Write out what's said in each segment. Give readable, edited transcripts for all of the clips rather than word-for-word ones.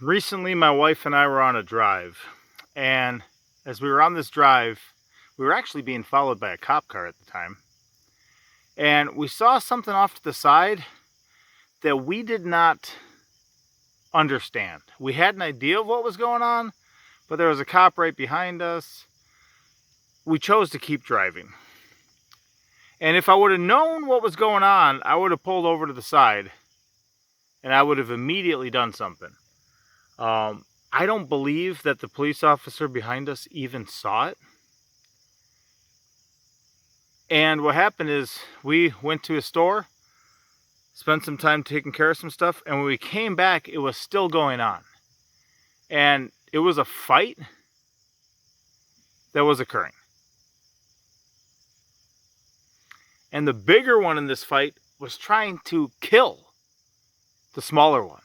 Recently, my wife and I were on a drive, and as we were on this drive, we were actually being followed by a cop car at the time, and we saw something off to the side that we did not understand. We had an idea of what was going on, but there was a cop right behind us. We chose to keep driving. And if I would have known what was going on, I would have pulled over to the side and I would have immediately done something. I don't believe that the police officer behind us even saw it. And what happened is we went to a store, spent some time taking care of some stuff, and when we came back, it was still going on. And it was a fight that was occurring. And the bigger one in this fight was trying to kill the smaller one.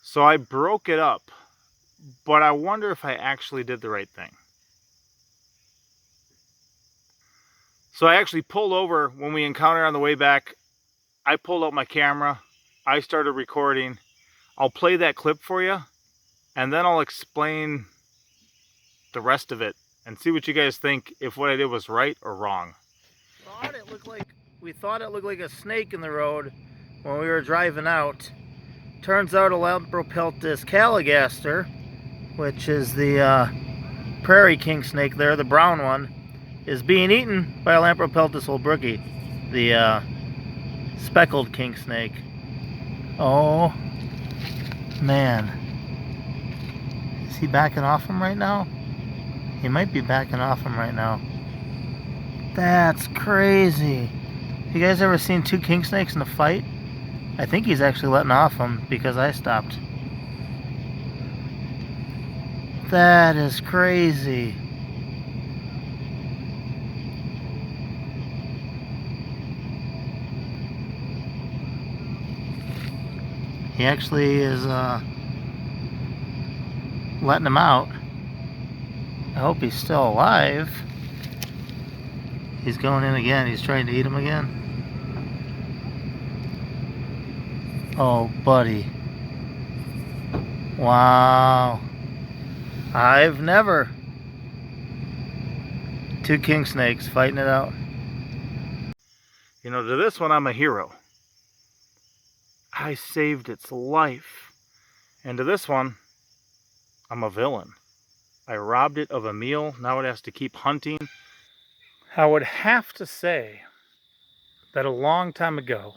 So I broke it up, but I wonder if I actually did the right thing. So I actually pulled over when we encountered on the way back. I pulled out my camera. I started recording. I'll play that clip for you, and then I'll explain the rest of it and see what you guys think, if what I did was right or wrong. We thought it looked like a snake in the road when we were driving out. Turns out a Lampropeltis caligaster, which is the prairie king snake there, the brown one, is being eaten by a Lampropeltis holbrooki, the speckled king snake. Oh man. Is he backing off him right now? He might be backing off him right now. That's crazy. You guys ever seen two king snakes in a fight? I think he's actually letting off him because I stopped. That is crazy. He actually is letting him out. I hope he's still alive. He's going in again. He's trying to eat him again. Oh, buddy. Wow. I've never. Two king snakes fighting it out. You know, to this one, I'm a hero. I saved its life. And to this one, I'm a villain. I robbed it of a meal. Now it has to keep hunting. I would have to say that a long time ago,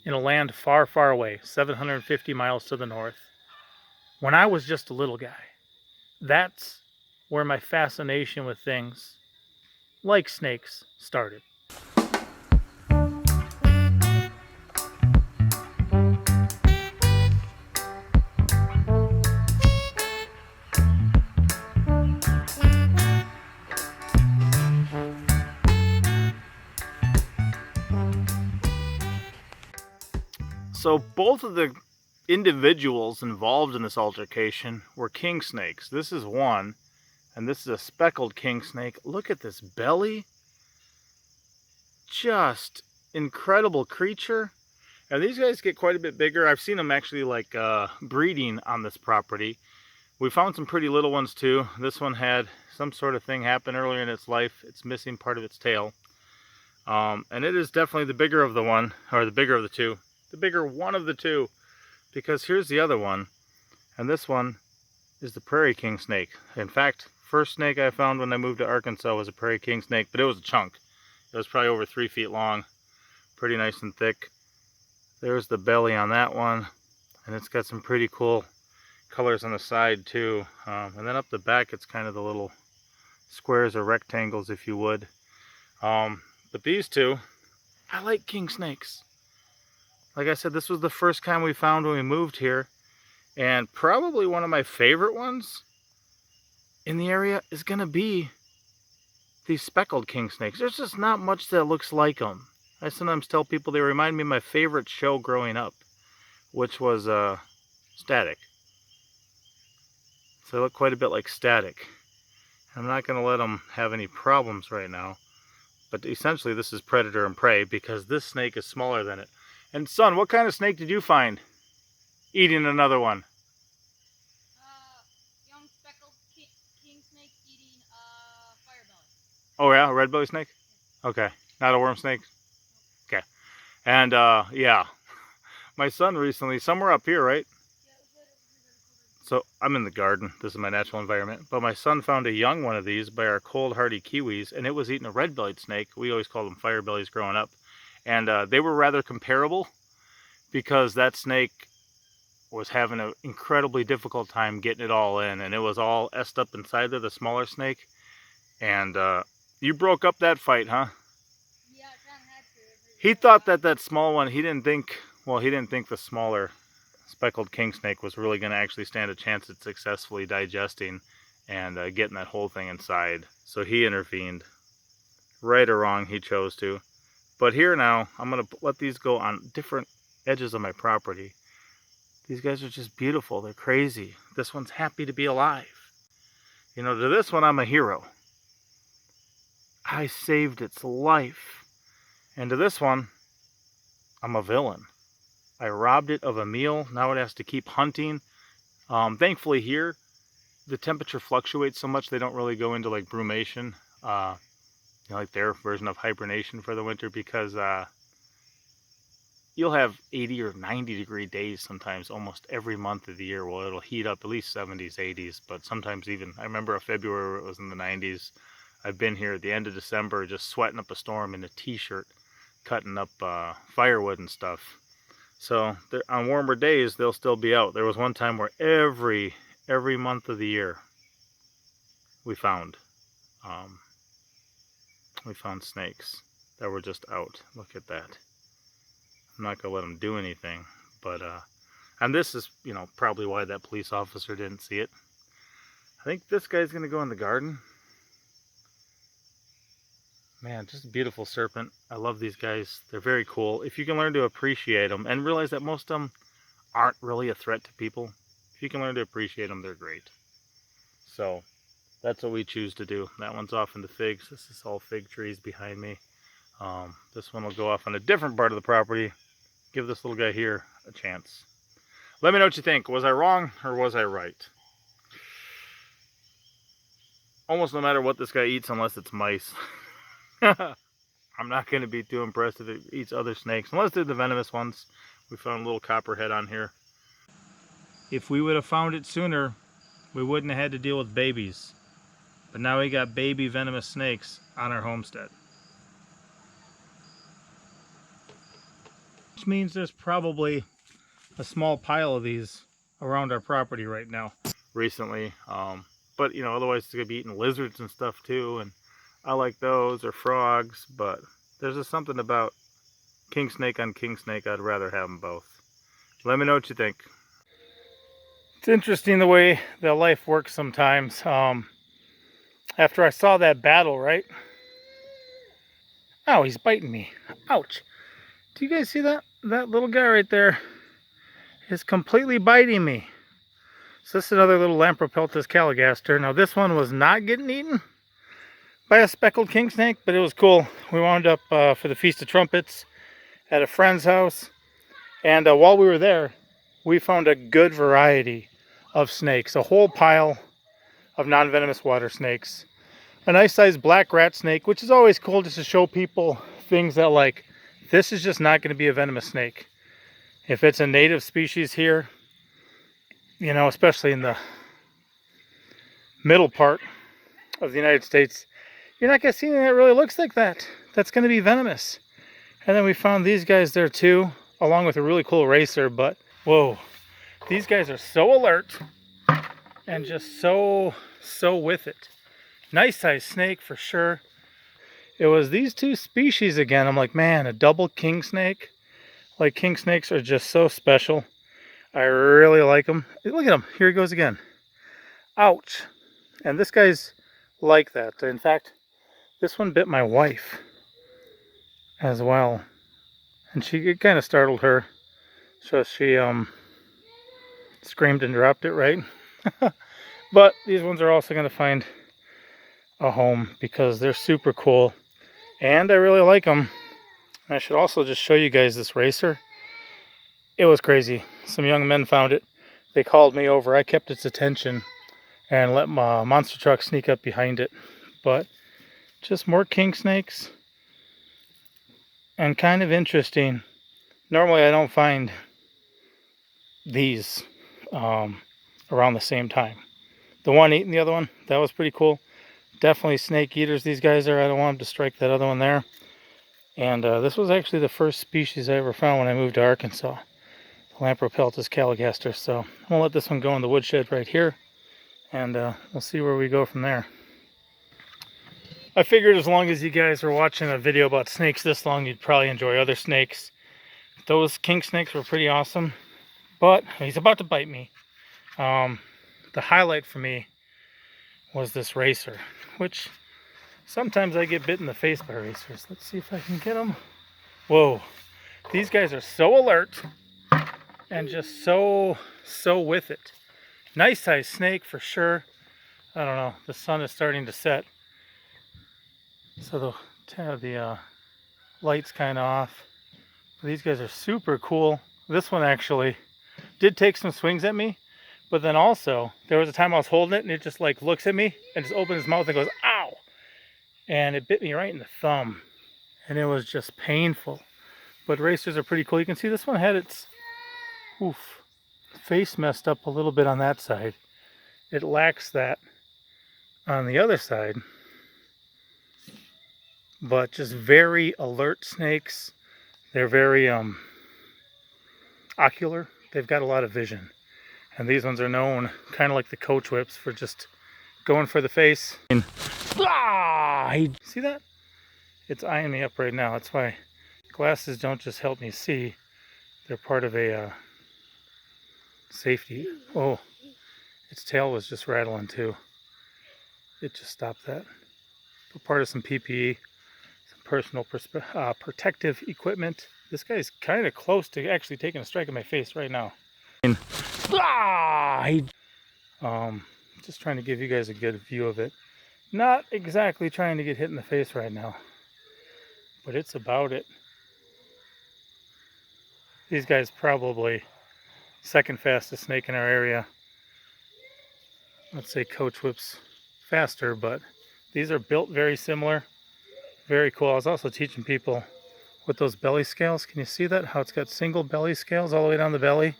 in a land far, far away, 750 miles to the north, when I was just a little guy, that's where my fascination with things like snakes started. So both of the individuals involved in this altercation were king snakes. This is one, and this is a speckled king snake. Look at this belly. Just incredible creature. And these guys get quite a bit bigger. I've seen them actually like breeding on this property. We found some pretty little ones too. This one had some sort of thing happen earlier in its life. It's missing part of its tail. And it is definitely the bigger of the one, or the bigger of the two. The bigger one of the two, because here's the other one, and this one is the prairie king snake. In fact, first snake I found when I moved to Arkansas was a prairie king snake, but it was a chunk. It was probably over 3 feet long, pretty nice and thick. There's the belly on that one, and it's got some pretty cool colors on the side too. And then up the back, it's kind of the little squares or rectangles, if you would. But these two, I like king snakes. Like I said, this was the first kind we found when we moved here, and probably one of my favorite ones in the area is going to be these speckled king snakes. There's just not much that looks like them. I sometimes tell people they remind me of my favorite show growing up, which was Static. So they look quite a bit like Static. I'm not going to let them have any problems right now, but essentially this is predator and prey because this snake is smaller than it. And son, what kind of snake did you find eating another one? Oh yeah, a red belly snake? Okay. Not a worm snake? Okay. And yeah. My son recently, somewhere up here, right? So I'm in the garden. This is my natural environment. But my son found a young one of these by our cold hardy kiwis, and it was eating a red-bellied snake. We always called them fire bellies growing up. And they were rather comparable because that snake was having an incredibly difficult time getting it all in, and it was all essed up inside there, the smaller snake. And you broke up that fight, huh? Yeah, I kind of had to. He thought that that small one, he didn't think, well, he didn't think the smaller speckled king snake was really going to actually stand a chance at successfully digesting and getting that whole thing inside. So he intervened. Right or wrong, he chose to. But here now, I'm going to let these go on different edges of my property. These guys are just beautiful. They're crazy. This one's happy to be alive. You know, to this one, I'm a hero. I saved its life. And to this one, I'm a villain. I robbed it of a meal. Now it has to keep hunting. Thankfully here, the temperature fluctuates so much they don't really go into like brumation, like their version of hibernation for the winter, because you'll have 80 or 90 degree days sometimes almost every month of the year. Well, it'll heat up at least 70s, 80s, but sometimes even, I remember a February where it was in the 90s. I've been here at the end of December just sweating up a storm in a t-shirt, cutting up firewood and stuff. So on warmer days, they'll still be out. There was one time where every month of the year we found snakes that were just out. Look at that. I'm not gonna let them do anything, but and this is, you know, probably why that police officer didn't see it. I think this guy's gonna go in the garden. Man, just a beautiful serpent. I love these guys. They're very cool. If you can learn to appreciate them and realize that most of them aren't really a threat to people, if you can learn to appreciate them, they're great. So that's what we choose to do. That one's off in the figs. This is all fig trees behind me. This one will go off on a different part of the property. Give this little guy here a chance. Let me know what you think. Was I wrong or was I right? Almost no matter what this guy eats unless it's mice. I'm not going to be too impressed if it eats other snakes, unless they're the venomous ones. We found a little copperhead on here. If we would have found it sooner, we wouldn't have had to deal with babies. But now we got baby venomous snakes on our homestead. Which means there's probably a small pile of these around our property right now. Recently, but you know, otherwise it's going to be eating lizards and stuff too, and I like those, or frogs, but there's just something about king snake on king snake. I'd rather have them both. Let me know what you think. It's interesting the way that life works sometimes. After I saw that battle, right? Oh, he's biting me. Ouch. Do you guys see that? That little guy right there is completely biting me. So this is another little Lampropeltis caligaster. Now this one was not getting eaten by a speckled king snake, but it was cool. We wound up for the Feast of Trumpets at a friend's house, and while we were there, we found a good variety of snakes, a whole pile of non-venomous water snakes, a nice sized black rat snake, which is always cool just to show people things that, like, this is just not going to be a venomous snake. If it's a native species here, you know, especially in the middle part of the United States, you're not going to see anything that really looks like that. That's going to be venomous. And then we found these guys there too, along with a really cool racer. But whoa, these guys are so alert and just so with it. Nice size snake for sure. It was these two species again. I'm like, man, a double king snake. Like, king snakes are just so special. I really like them. Look at him. Here he goes again. Ouch. And this guy's like that. In fact, this one bit my wife as well, and it kind of startled her, so she screamed and dropped it, right? But these ones are also going to find a home because they're super cool, and I really like them. I should also just show you guys this racer. It was crazy. Some young men found it. They called me over. I kept its attention and let my monster truck sneak up behind it. But Just more king snakes. And kind of interesting. Normally I don't find these around the same time. The one eating the other one, that was pretty cool. Definitely snake eaters, these guys are. I don't want them to strike that other one there. And this was actually the first species I ever found when I moved to Arkansas. Lampropeltis caligaster. So I'm gonna let this one go in the woodshed right here, and we'll see where we go from there. I figured as long as you guys are watching a video about snakes this long, you'd probably enjoy other snakes. Those king snakes were pretty awesome, but he's about to bite me. The highlight for me was this racer, which sometimes I get bit in the face by racers. Let's see if I can get him. Whoa, these guys are so alert and just so with it. Nice size snake for sure. I don't know, the sun is starting to set, so the light's kind of off. These guys are super cool. This one actually did take some swings at me, but then also there was a time I was holding it and it just like looks at me and just opens its mouth and goes ow, and it bit me right in the thumb, and it was just painful. But racers are pretty cool. You can see this one had its face messed up a little bit on that side. It lacks that on the other side, but just very alert snakes. They're very ocular. They've got a lot of vision, and these ones are known, kind of like the coach whips, for just going for the face. And see that? It's eyeing me up right now. That's why glasses don't just help me see, they're part of a safety. Oh, its tail was just rattling too. It just stopped that. But part of some PPE, some personal protective equipment. This guy's kind of close to actually taking a strike at my face right now. Just trying to give you guys a good view of it. Not exactly trying to get hit in the face right now, but it's about it. These guys probably second fastest snake in our area. Let's say coach whips faster, but these are built very similar. Very cool. I was also teaching people with those belly scales. Can you see that? How it's got single belly scales all the way down the belly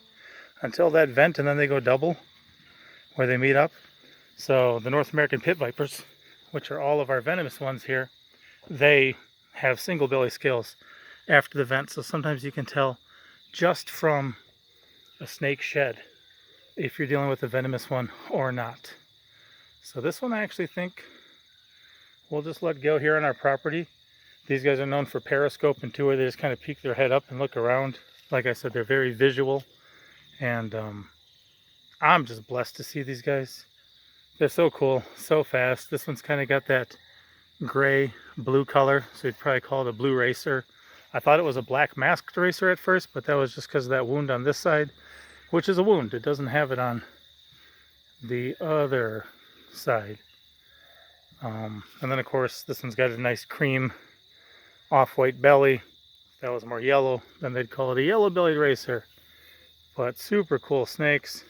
until that vent, and then they go double where they meet up. So the North American pit vipers, which are all of our venomous ones here, they have single belly scales after the vent. So sometimes you can tell just from a snake shed if you're dealing with a venomous one or not. So this one I actually think we'll just let go here on our property. These guys are known for periscoping too, where they just kind of peek their head up and look around. Like I said, they're very visual, and I'm just blessed to see these guys. They're so cool, so fast. This one's kind of got that gray blue color, so you'd probably call it a blue racer. I thought it was a black masked racer at first, but that was just because of that wound on this side, which is a wound. It doesn't have it on the other side. And then of course this one's got a nice cream off-white belly. If that was more yellow, then they'd call it a yellow-bellied racer. But super cool snakes,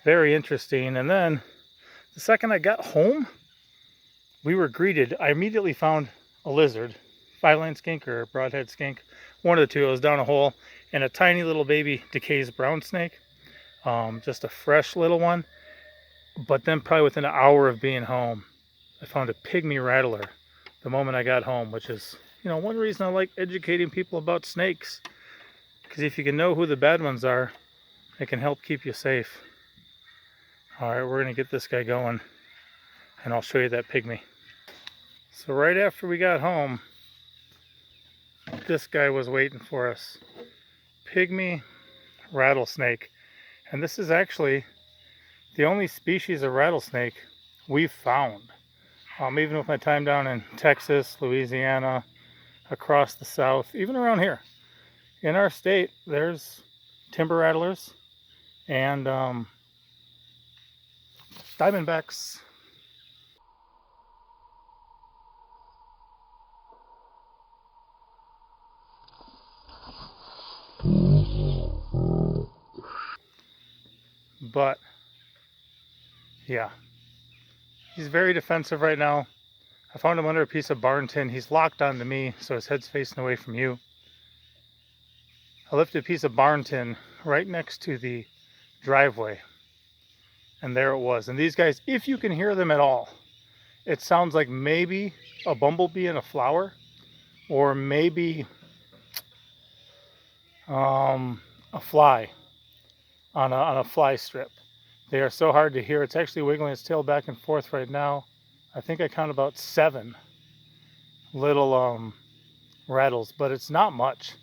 very interesting. And then the second I got home, we were greeted. I immediately found a lizard, 5-line skink or broadhead skink, one of the two. It was down a hole, and a tiny little baby Decay's brown snake, just a fresh little one. But then probably within an hour of being home, I found a pygmy rattler the moment I got home, which is, you know, one reason I like educating people about snakes, because if you can know who the bad ones are, it can help keep you safe. All right, we're gonna get this guy going, and I'll show you that pygmy. So right after we got home, this guy was waiting for us. Pygmy rattlesnake. And this is actually the only species of rattlesnake we've found. Even with my time down in Texas, Louisiana, across the South, even around here. In our state, there's timber rattlers and diamondbacks. But yeah, he's very defensive right now. I found him under a piece of barn tin. He's locked onto me, so his head's facing away from you. I lifted a piece of barn tin right next to the driveway, and there it was. And these guys, if you can hear them at all, it sounds like maybe a bumblebee in a flower, or maybe a fly on a fly strip. They are so hard to hear. It's actually wiggling its tail back and forth right now. I think I count about 7 little rattles, but it's not much.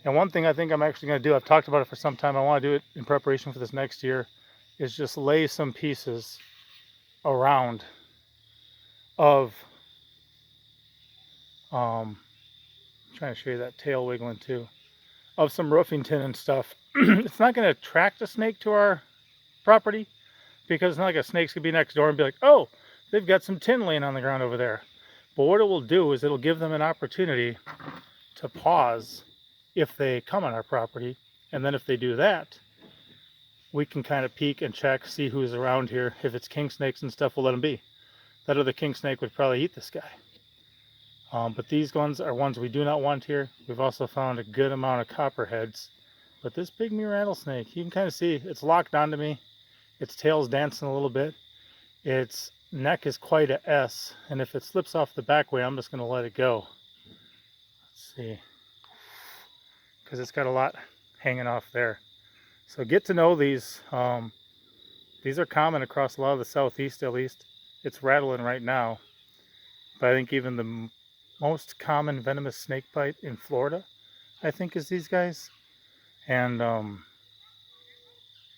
And one thing I think I'm actually going to do, I've talked about it for some time, I want to do it in preparation for this next year, is just lay some pieces around of, I'm trying to show you that tail wiggling too, of some roofing tin and stuff. It's not going to attract a snake to our property, because it's not like a snake's going to be next door and be like, oh, they've got some tin laying on the ground over there. But what it will do is it'll give them an opportunity to pause if they come on our property. And then if they do that, we can kind of peek and check, see who's around here. If it's king snakes and stuff, we'll let them be. That other king snake would probably eat this guy. But these ones are ones we do not want here. We've also found a good amount of copperheads. But this pygmy rattlesnake, you can kind of see it's locked onto me. Its tail's dancing a little bit. Its neck is quite a S, and if it slips off the back way, I'm just going to let it go. Let's see, because it's got a lot hanging off there. So get to know these. These are common across a lot of the southeast, at least. It's rattling right now, but I think even the most common venomous snake bite in Florida, I think, is these guys. And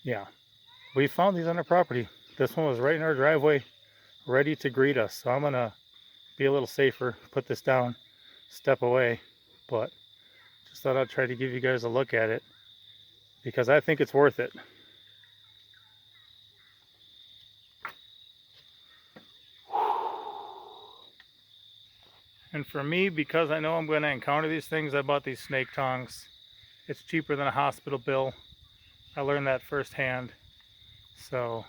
yeah, we found these on our property. This one was right in our driveway, ready to greet us. So I'm gonna be a little safer, put this down, step away, but just thought I'd try to give you guys a look at it because I think it's worth it. And for me, because I know I'm going to encounter these things, I bought these snake tongs. It's cheaper than a hospital bill. I learned that firsthand. So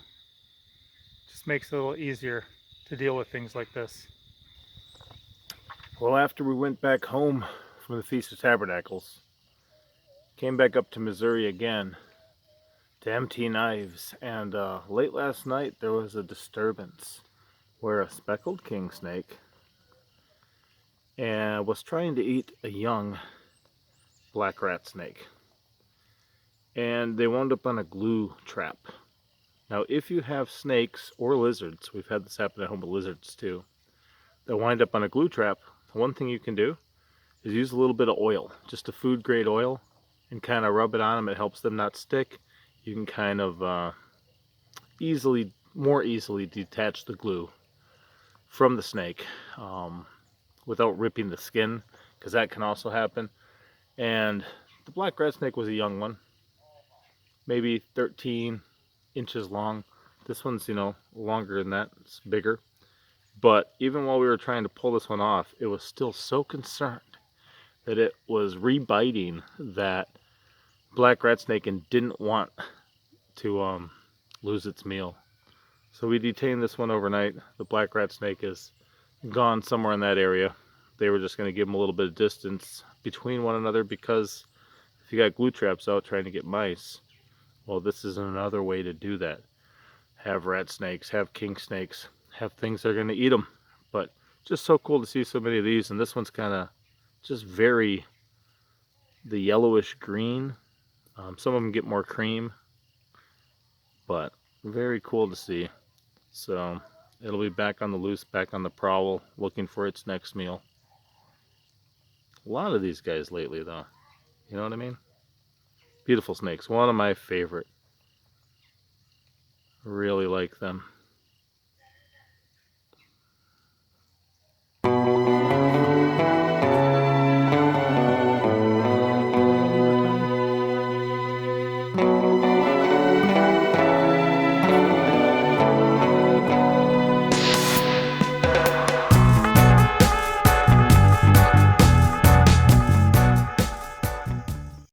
just makes it a little easier to deal with things like this. Well, after we went back home from the Feast of Tabernacles, came back up to Missouri again to empty knives, and late last night there was a disturbance where a speckled king snake and was trying to eat a young black rat snake, and they wound up on a glue trap. Now, if you have snakes or lizards, we've had this happen at home with lizards too, that wind up on a glue trap, one thing you can do is use a little bit of oil, just a food grade oil, and kind of rub it on them. It helps them not stick. You can kind of more easily detach the glue from the snake without ripping the skin, because that can also happen. And the black rat snake was a young one, maybe 13 inches long. This one's, longer than that. It's bigger. But even while we were trying to pull this one off, it was still so concerned that it was rebiting that black rat snake and didn't want to lose its meal. So we detained this one overnight. The black rat snake is gone somewhere in that area. They were just going to give them a little bit of distance between one another, because if you got glue traps out trying to get mice, well, this is another way to do that. Have rat snakes, have king snakes, have things that are going to eat them. But just so cool to see so many of these. And this one's kind of just very the yellowish green. Some of them get more cream, but very cool to see. So it'll be back on the loose, back on the prowl, looking for its next meal. A lot of these guys lately, though. You know what I mean? Beautiful snakes. One of my favorite. Really like them.